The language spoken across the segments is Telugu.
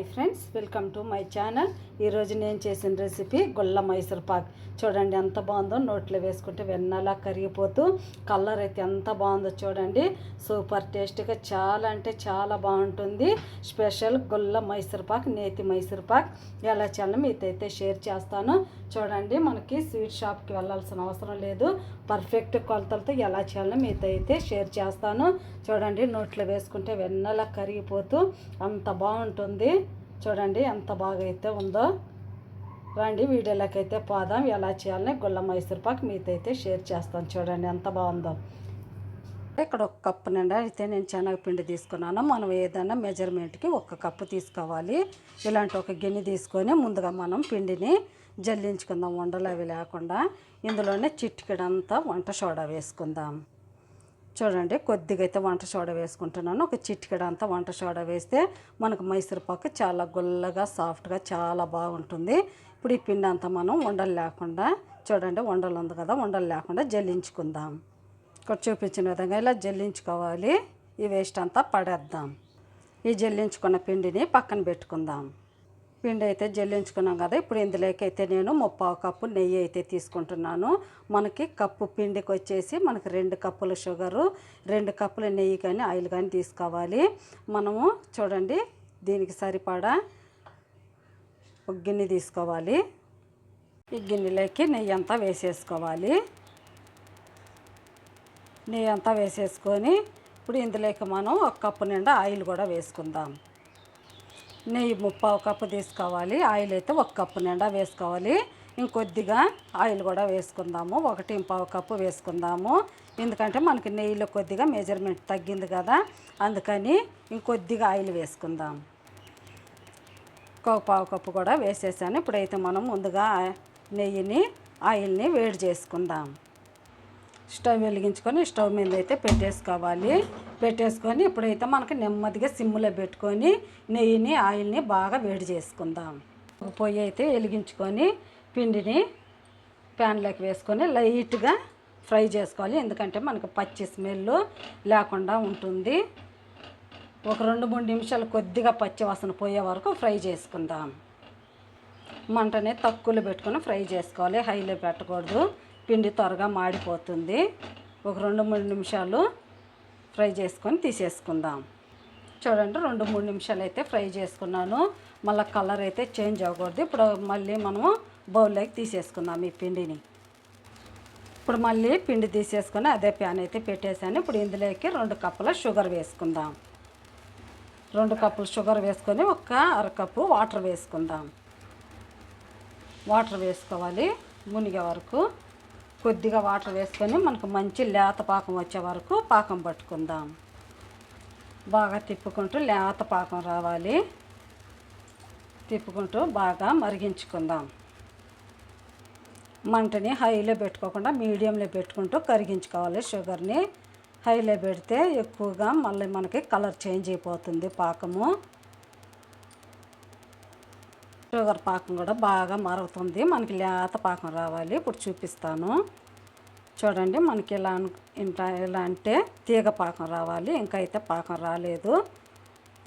Hi friends, welcome to my channel. ఈరోజు నేను చేసిన రెసిపీ గుల్ల మైసూర్ పాక్. చూడండి ఎంత బాగుందో, నోట్లో వేసుకుంటే వెన్నలా కరిగిపోతూ కలర్ అయితే ఎంత బాగుందో చూడండి. సూపర్ టేస్ట్గా చాలా అంటే చాలా బాగుంటుంది. స్పెషల్ గుల్ల మైసూర్ పాక్, నేతి మైసూర్ పాక్ ఎలా చేయాలో మీతో అయితే షేర్ చేస్తాను. చూడండి, మనకి స్వీట్ షాప్కి వెళ్ళాల్సిన అవసరం లేదు. పర్ఫెక్ట్ కొలతలతో ఎలా చేయాలో మీతో అయితే షేర్ చేస్తాను. చూడండి, నోట్లో వేసుకుంటే వెన్నలా కరిగిపోతూ అంత బాగుంటుంది. చూడండి ఎంత బాగా అయితే ఉందో. రండి వీడియోలోకి అయితే పోదాం. ఎలా చేయాలని గుల్ల మైసూర్ పాక్ మీతో అయితే షేర్ చేస్తాను. చూడండి ఎంత బాగుందో. ఇక్కడ ఒక కప్పు నిండా అయితే నేను శనగపిండి తీసుకున్నాను. మనం ఏదైనా మెజర్మెంట్కి ఒక కప్పు తీసుకోవాలి. ఇలాంటి ఒక గిన్నె తీసుకొని ముందుగా మనం పిండిని జల్లించుకుందాం, ఉండలు అవి లేకుండా. ఇందులోనే చిటికెడంతా వంట సోడా వేసుకుందాం. చూడండి, కొద్దిగా అయితే వంట సోడా వేసుకుంటున్నాను. ఒక చిటికెడంతా వంట సోడా వేస్తే మనకు మైసూర్ పాకు చాలా గుల్లగా సాఫ్ట్గా చాలా బాగుంటుంది. ఇప్పుడు ఈ పిండి అంతా మనం ఉండలు లేకుండా, చూడండి ఉండలు ఉంది కదా, ఉండలు లేకుండా జల్లించుకుందాం. ఇక్కడ చూపించిన విధంగా ఇలా జల్లించుకోవాలి. ఈ వేస్ట్ అంతా పడేద్దాం. ఈ జల్లించుకున్న పిండిని పక్కన పెట్టుకుందాం. పిండి అయితే జల్లించుకున్నాం కదా. ఇప్పుడు ఇందులోకి అయితే నేను 3/4 కప్పు నెయ్యి అయితే తీసుకుంటున్నాను. మనకి కప్పు పిండికి వచ్చేసి మనకి 2 కప్పుల షుగరు, 2 కప్పుల నెయ్యి కానీ ఆయిల్ కానీ తీసుకోవాలి. మనము చూడండి, దీనికి సరిపడా ఒక గిన్నె తీసుకోవాలి. ఈ గిన్నెలోకి నెయ్యి అంతా వేసేసుకోవాలి. నెయ్యి అంతా వేసేసుకొని ఇప్పుడు ఇందులోకి మనం 1 కప్పు నిండా ఆయిల్ కూడా వేసుకుందాం. నెయ్యి 3/4 కప్పు తీసుకోవాలి. ఆయిల్ అయితే 1 కప్పు నిండా వేసుకోవాలి. ఇంకొద్దిగా ఆయిల్ కూడా వేసుకుందాము. 1.25 కప్పు వేసుకుందాము. ఎందుకంటే మనకి నెయ్యిలో కొద్దిగా మెజర్మెంట్ తగ్గింది కదా, అందుకని ఇంకొద్దిగా ఆయిల్ వేసుకుందాం. 1/4 కప్పు కూడా వేసేసాను. ఇప్పుడైతే మనం ముందుగా నెయ్యిని ఆయిల్ని వేడి చేసుకుందాం. స్టవ్ వెలిగించుకొని స్టవ్ మీద అయితే పెట్టేసుకొని ఇప్పుడైతే మనకి నెమ్మదిగా సిమ్లో పెట్టుకొని నెయ్యిని ఆయిల్ని బాగా వేడి చేసుకుందాం. పొయ్యి అయితే వెలిగించుకొని పిండిని ప్యాన్లోకి వేసుకొని లైట్గా ఫ్రై చేసుకోవాలి. ఎందుకంటే మనకు పచ్చి స్మెల్ లేకుండా ఉంటుంది. ఒక 2-3 నిమిషాలు కొద్దిగా పచ్చి వాసన పోయే వరకు ఫ్రై చేసుకుందాం. మంటని తక్కువలో పెట్టుకొని ఫ్రై చేసుకోవాలి, హైలో పెట్టకూడదు. పిండి త్వరగా మాడిపోతుంది. ఒక 2-3 నిమిషాలు ఫ్రై చేసుకొని తీసేసుకుందాం. చూడండి, 2-3 నిమిషాలు అయితే ఫ్రై చేసుకున్నాను. మళ్ళీ కలర్ అయితే చేంజ్ అవ్వకూడదు. ఇప్పుడు మళ్ళీ మనము బౌల్లోకి తీసేసుకుందాం ఈ పిండిని. ఇప్పుడు మళ్ళీ పిండి తీసేసుకొని అదే ప్యాన్ అయితే పెట్టేసాను. ఇప్పుడు ఇందులోకి 2 కప్పుల షుగర్ వేసుకుందాం. 2 కప్పులు షుగర్ వేసుకొని 1/2 కప్పు వాటర్ వేసుకుందాం. వాటర్ వేసుకోవాలి మునిగే వరకు. కొద్దిగా వాటర్ వేసుకొని మనకు మంచి లేత పాకం వచ్చే వరకు పాకం పట్టుకుందాం. బాగా తిప్పుకుంటూ లేత పాకం రావాలి. తిప్పుకుంటూ బాగా మరిగించుకుందాం. మంటని హైలో పెట్టుకోకుండా మీడియంలో పెట్టుకుంటూ కరిగించుకోవాలి. షుగర్ని హైలో పెడితే ఎక్కువగా మళ్ళీ మనకి కలర్ చేంజ్ అయిపోతుంది పాకము. షుగర్ పాకం కూడా బాగా మరుగుతుంది. మనకి లేత పాకం రావాలి. ఇప్పుడు చూపిస్తాను. చూడండి, మనకి ఇలా అంటే తీగ పాకం రావాలి. ఇంకా అయితే పాకం రాలేదు.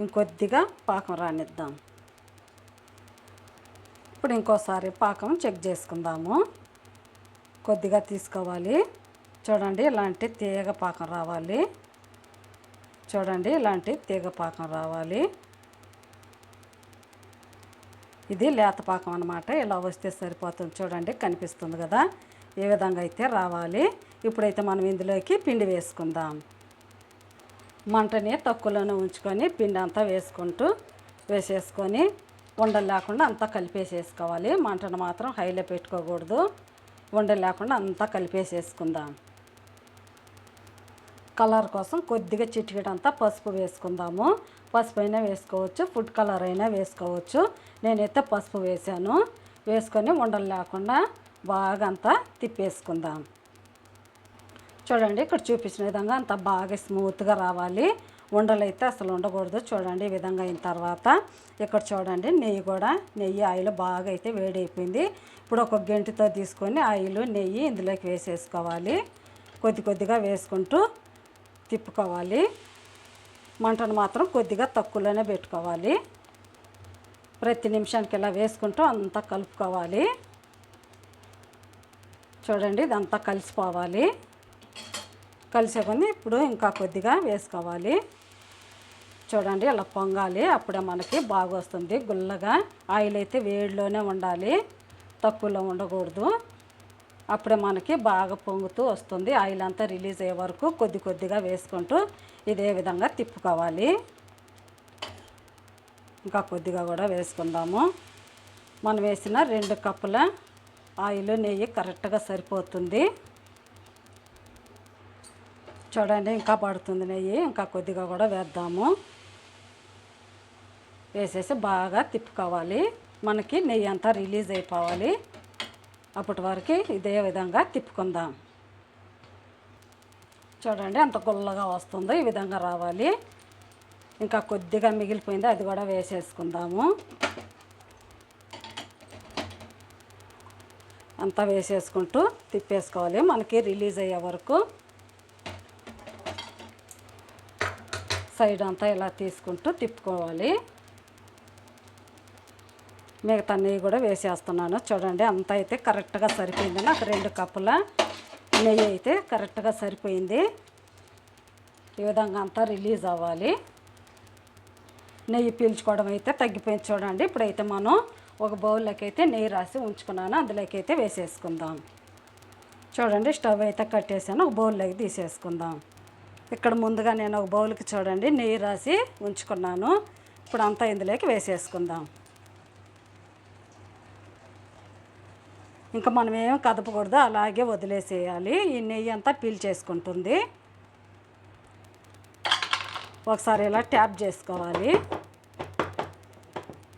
ఇంకొద్దిగా పాకం రానిద్దాం. ఇప్పుడు ఇంకోసారి పాకం చెక్ చేసుకుందాము. కొద్దిగా తీసుకోవాలి. చూడండి, ఇలాంటి తీగ పాకం రావాలి. చూడండి, ఇలాంటి తీగ పాకం రావాలి. ఇది లేత పాకం అన్నమాట. ఇలా వస్తే సరిపోతుంది. చూడండి, కనిపిస్తుంది కదా, ఏ విధంగా అయితే రావాలి. ఇప్పుడైతే మనం ఇందులోకి పిండి వేసుకుందాం. మంటని తక్కువలోనే ఉంచుకొని పిండి అంతా వేసేసుకొని ఉండలు లేకుండా అంతా కలిపేసేసుకోవాలి. మంటను మాత్రం హైలో పెట్టుకోకూడదు. ఉండలు లేకుండా అంతా కలిపేసేసుకుందాం. కలర్ కోసం కొద్దిగా చిటికెడంతా పసుపు వేసుకుందాము. పసుపు అయినా వేసుకోవచ్చు, ఫుడ్ కలర్ అయినా వేసుకోవచ్చు. నేనైతే పసుపు వేసాను. వేసుకొని ఉండలు లేకుండా బాగా అంతా తిప్పేసుకుందాం. చూడండి, ఇక్కడ చూపించిన విధంగా అంత బాగా స్మూత్గా రావాలి. ఉండలు అయితే అసలు ఉండకూడదు. చూడండి, ఈ విధంగా అయిన తర్వాత ఇక్కడ చూడండి, నెయ్యి ఆయిల్ బాగా అయితే వేడి అయిపోయింది. ఇప్పుడు ఒక గంటతో తీసుకొని ఆయిల్ నెయ్యి ఇందులోకి వేసేసుకోవాలి. కొద్దిగా వేసుకుంటూ తిప్పుకోవాలి. మంటను మాత్రం కొద్దిగా తక్కువలోనే పెట్టుకోవాలి. ప్రతి నిమిషానికి ఇలా వేసుకుంటూ అంతా కలుపుకోవాలి. చూడండి ఇదంతా కలిసిపోవాలి. కలిసే కొన్ని ఇప్పుడు ఇంకా కొద్దిగా వేసుకోవాలి. చూడండి ఇలా పొంగాలి, అప్పుడే మనకి బాగా వస్తుంది గుల్లగా. ఆయిల్ అయితే వేడిలోనే ఉండాలి, తక్కువలో ఉండకూడదు. అప్పుడే మనకి బాగా పొంగుతూ వస్తుంది. ఆయిల్ అంతా రిలీజ్ అయ్యే వరకు కొద్ది కొద్దిగా వేసుకుంటూ ఇదే విధంగా తిప్పుకోవాలి. ఇంకా కొద్దిగా కూడా వేసుకుందాము. మనం వేసిన 2 కప్పుల ఆయిల్ నెయ్యి కరెక్ట్గా సరిపోతుంది. చూడండి ఇంకా పడుతుంది నెయ్యి, ఇంకా కొద్దిగా కూడా వేద్దాము. వేసేసి బాగా తిప్పుకోవాలి. మనకి నెయ్యి అంతా రిలీజ్ అయిపోవాలి. అప్పటి వరకు ఇదే విధంగా తిప్పుకుందాం. చూడండి అంత గుల్లగా వస్తుందో ఈ విధంగా రావాలి. ఇంకా కొద్దిగా మిగిలిపోయింది, అది కూడా వేసేసుకుందాము. అంతా వేసేసుకుంటూ తిప్పేసుకోవాలి మనకి రిలీజ్ అయ్యే వరకు. సైడ్ అంతా ఇలా తీసుకుంటూ తిప్పుకోవాలి. మిగతా నెయ్యి కూడా వేసేస్తున్నాను. చూడండి అంతా అయితే కరెక్ట్గా సరిపోయింది. నాకు 2 కప్పుల నెయ్యి అయితే కరెక్ట్గా సరిపోయింది. ఈ విధంగా అంతా రిలీజ్ అవ్వాలి. నెయ్యి పీల్చుకోవడం అయితే తగ్గిపోయింది. చూడండి ఇప్పుడైతే మనం ఒక బౌల్లోకి అయితే నెయ్యి రాసి ఉంచుకున్నాను, అందులోకి అయితే వేసేసుకుందాం. చూడండి స్టవ్ అయితే కట్టేసాను, ఒక బౌల్లోకి తీసేసుకుందాం. ఇక్కడ ముందుగా నేను ఒక బౌల్కి చూడండి నెయ్యి రాసి ఉంచుకున్నాను. ఇప్పుడు అంతా ఇందులోకి వేసేసుకుందాం. ఇంకా మనం ఏం కదపకూడదు, అలాగే వదిలేసేయాలి. ఈ నెయ్యి అంతా పీల్చేసుకుంటుంది. ఒకసారి ఇలా ట్యాప్ చేసుకోవాలి.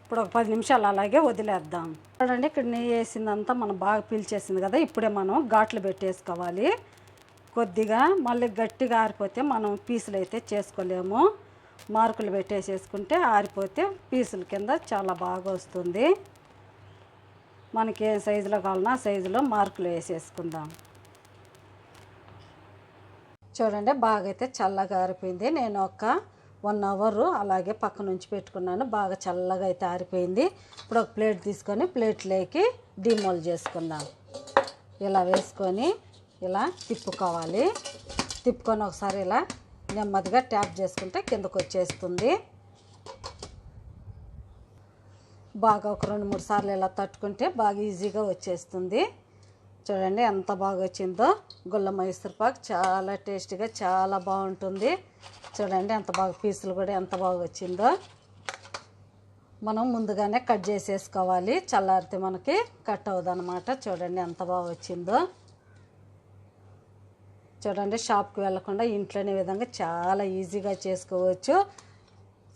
ఇప్పుడు ఒక 10 నిమిషాలు అలాగే వదిలేద్దాం. చూడండి ఇక్కడ నెయ్యి వేసిందంతా మనం బాగా పీల్చేసింది కదా. ఇప్పుడే మనం ఘాట్లు పెట్టేసుకోవాలి. కొద్దిగా మళ్ళీ గట్టిగా ఆరిపోతే మనం పీసులు అయితే చేసుకోలేము. మార్కులు పెట్టేసేసుకుంటే ఆరిపోతే పీసుల కింద చాలా బాగా వస్తుంది. మనకి ఏ సైజులో కావాలన్నా సైజులో మార్కులు వేసేసుకుందాం. చూడండి బాగా అయితే చల్లగా ఆరిపోయింది. నేను ఒక 1 అవర్ అలాగే పక్క నుంచి పెట్టుకున్నాను. బాగా చల్లగా అయితే ఆరిపోయింది. ఇప్పుడు ఒక ప్లేట్ తీసుకొని ప్లేట్లోకి డిమోల్డ్ చేసుకుందాం. ఇలా వేసుకొని ఇలా తిప్పుకోవాలి. తిప్పుకొని ఒకసారి ఇలా నెమ్మదిగా ట్యాప్ చేసుకుంటే కిందకు వచ్చేస్తుంది. బాగా ఒక 2-3 సార్లు ఇలా తట్టుకుంటే బాగా ఈజీగా వచ్చేస్తుంది. చూడండి ఎంత బాగా వచ్చిందో. గుల్ల మైసూర్ పాక్ చాలా టేస్టీగా చాలా బాగుంటుంది. చూడండి ఎంత బాగా పీసులు కూడా ఎంత బాగా వచ్చిందో. మనం ముందుగానే కట్ చేసేసుకోవాలి, చల్లారితే మనకి కట్ అవ్వదు అనమాట. చూడండి ఎంత బాగా వచ్చిందో. చూడండి షాప్కి వెళ్ళకుండా ఇంట్లోనే విధంగా చాలా ఈజీగా చేసుకోవచ్చు.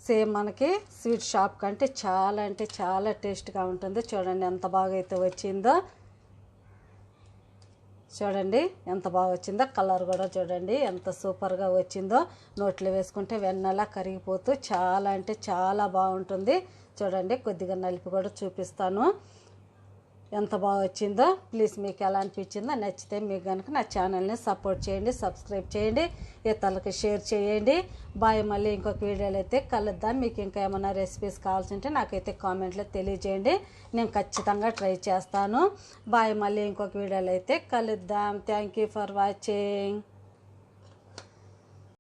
సేమ్ మనకి స్వీట్ షాప్ కంటే చాలా అంటే చాలా టేస్ట్గా ఉంటుంది. చూడండి ఎంత బాగా అయితే వచ్చిందో. చూడండి ఎంత బాగా వచ్చిందో. కలర్ కూడా చూడండి ఎంత సూపర్గా వచ్చిందో. నోట్లో వేసుకుంటే వెన్నలా కరిగిపోతూ చాలా అంటే చాలా బాగుంటుంది. చూడండి కొద్దిగా నలిపి కూడా చూపిస్తాను ఎంత బాగా వచ్చిందో. ప్లీజ్ మీకు ఎలా అనిపించిందో, నచ్చితే మీకు కనుక నా ఛానల్ని సపోర్ట్ చేయండి, సబ్స్క్రైబ్ చేయండి, ఇతరులకి షేర్ చేయండి. బాయ్. మళ్ళీ ఇంకొక వీడియోలో అయితే కలుద్దాం. మీకు ఇంకా ఏమైనా రెసిపీస్ కావాల్సి ఉంటే నాకైతే కామెంట్లో తెలియజేయండి, నేను ఖచ్చితంగా ట్రై చేస్తాను. బాయ్. మళ్ళీ ఇంకొక వీడియోలో అయితే కలుద్దాం. Thank you for watching.